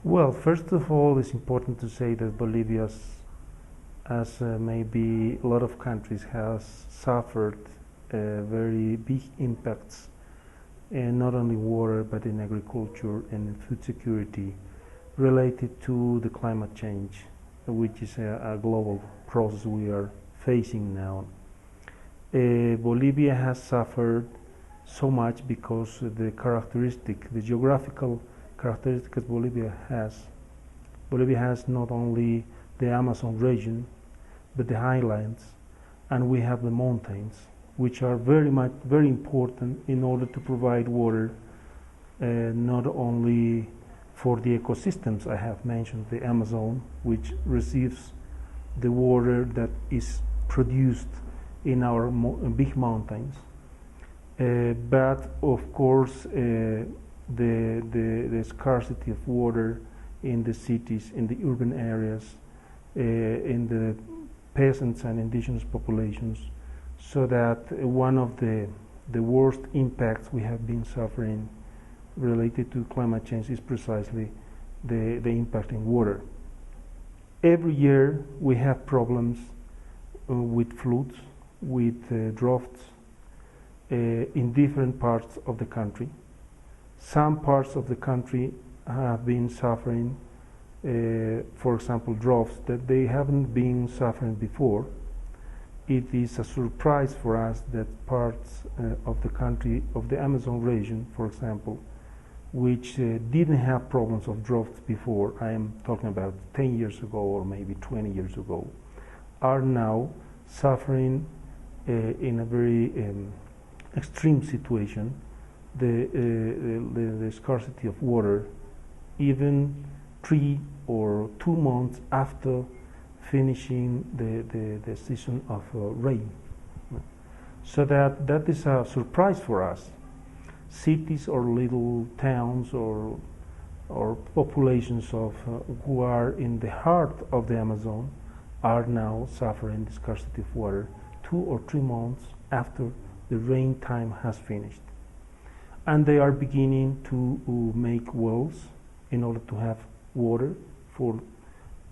Well, first of all, it's important to say that Bolivia, as maybe a lot of countries, has suffered very big impacts, not only water but in agriculture and in food security, related to the climate change, which is a global process we are facing now. Bolivia has suffered so much because the geographical characteristics Bolivia has not only the Amazon region, but the highlands, and we have the mountains, which are very important in order to provide water, not only for the ecosystems I have mentioned, the Amazon, which receives the water that is produced in our big mountains, but of course the scarcity of water in the cities, in the urban areas, in the peasants and indigenous populations, so that one of the worst impacts we have been suffering related to climate change is precisely the impact in water. Every year we have problems with floods, with droughts in different parts of the country. Some parts of the country have been suffering, for example, droughts that they haven't been suffering before. It is a surprise for us that parts of the country, of the Amazon region, for example, which didn't have problems of droughts before, I am talking about 10 years ago or maybe 20 years ago, are now suffering in a very extreme situation, the scarcity of water, even 3 or 2 months after finishing the season of rain. So that is a surprise for us. Cities or little towns or populations who are in the heart of the Amazon are now suffering the scarcity of water 2 or 3 months after the rain time has finished. And they are beginning to make wells in order to have water for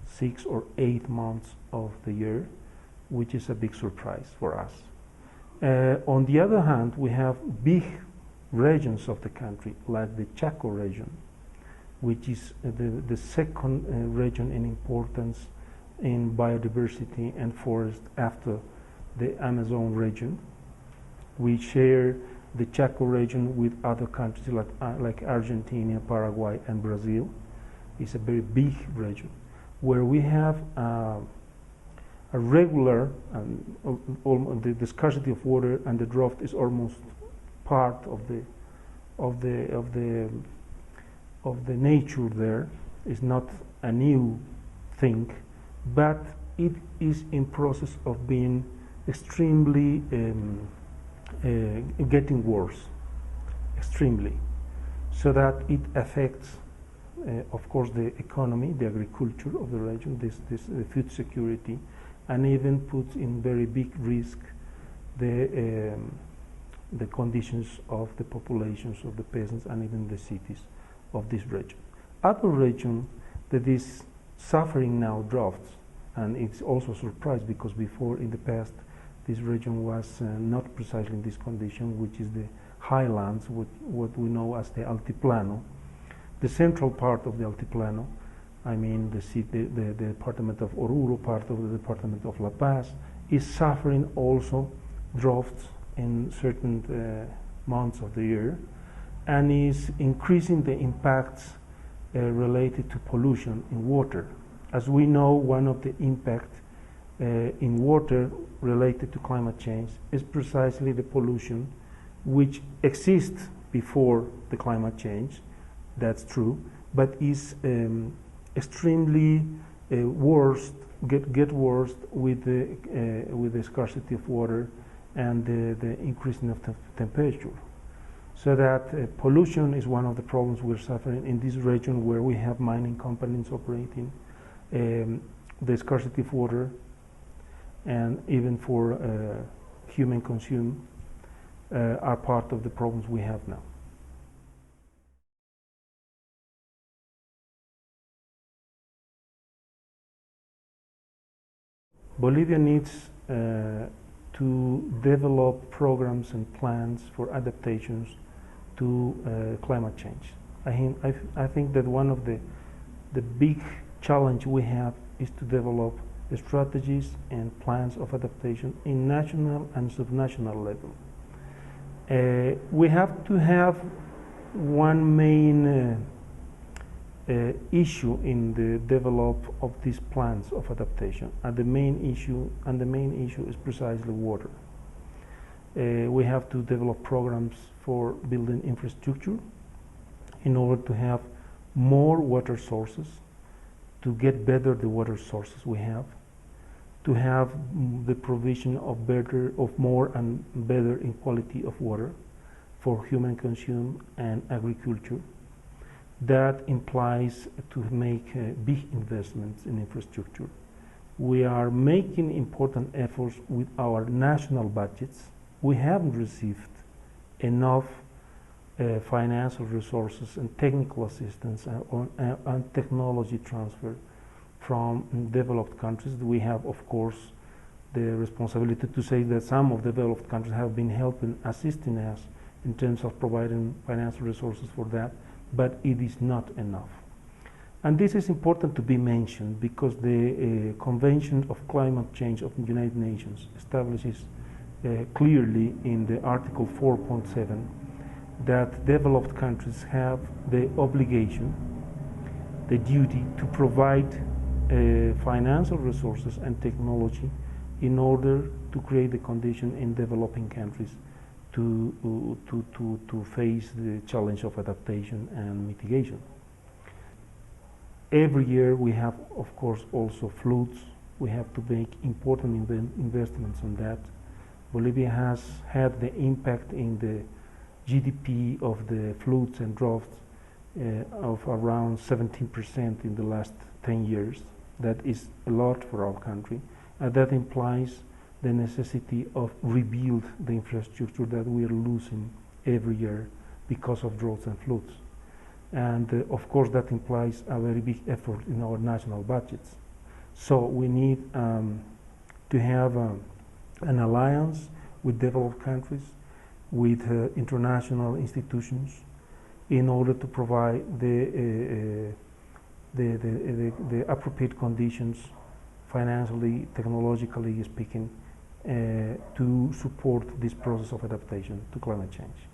6 or 8 months of the year, which is a big surprise for us. On the other hand, we have big regions of the country, like the Chaco region, which is the second region in importance in biodiversity and forest after the Amazon region. We share the Chaco region with other countries like Argentina, Paraguay, and Brazil. It's a very big region where we have a regular, the scarcity of water and the drought is almost part of the nature there. It's not a new thing, but it is in process of being extremely getting worse, extremely, so that it affects, of course, the economy, the agriculture of the region, the food security, and even puts in very big risk the conditions of the populations of the peasants and even the cities of this region. Other region that is suffering now droughts, and it's also a surprise because before in the past this region was not precisely in this condition, which is the highlands, what we know as the Altiplano. The central part of the Altiplano, I mean the department of Oruro, part of the department of La Paz, is suffering also droughts in certain months of the year, and is increasing the impacts related to pollution in water. As we know, one of the impacts in water related to climate change is precisely the pollution which exists before the climate change. That's true, but is extremely worse, get worse with the scarcity of water and the increasing of temperature. So that pollution is one of the problems we're suffering in this region where we have mining companies operating. The scarcity of water, and even for human consume, are part of the problems we have now. Bolivia needs to develop programs and plans for adaptations to climate change. I think that one of the big challenge we have is to develop strategies and plans of adaptation in national and subnational level. We have to have one main issue in the development of these plans of adaptation, and the main issue is precisely water. We have to develop programs for building infrastructure in order to have more water sources, to get better the water sources we have, to have the provision of more and better in quality of water for human consume and agriculture. That implies to make big investments in infrastructure. We are making important efforts with our national budgets. We haven't received enough financial resources and technical assistance and technology transfer from developed countries. We have, of course, the responsibility to say that some of the developed countries have been helping, assisting us in terms of providing financial resources for that, but it is not enough. And this is important to be mentioned because the Convention of Climate Change of the United Nations establishes clearly in the Article 4.7 that developed countries have the obligation, the duty to provide financial resources and technology in order to create the condition in developing countries to face the challenge of adaptation and mitigation. Every year we have, of course, also floods. We have to make important investments on that. Bolivia has had the impact in the GDP of the floods and droughts of around 17% in the last 10 years. That is a lot for our country, and that implies the necessity of rebuild the infrastructure that we are losing every year because of droughts and floods. And of course that implies a very big effort in our national budgets. So we need to have an alliance with developed countries, with international institutions, in order to provide the appropriate conditions, financially, technologically speaking, to support this process of adaptation to climate change.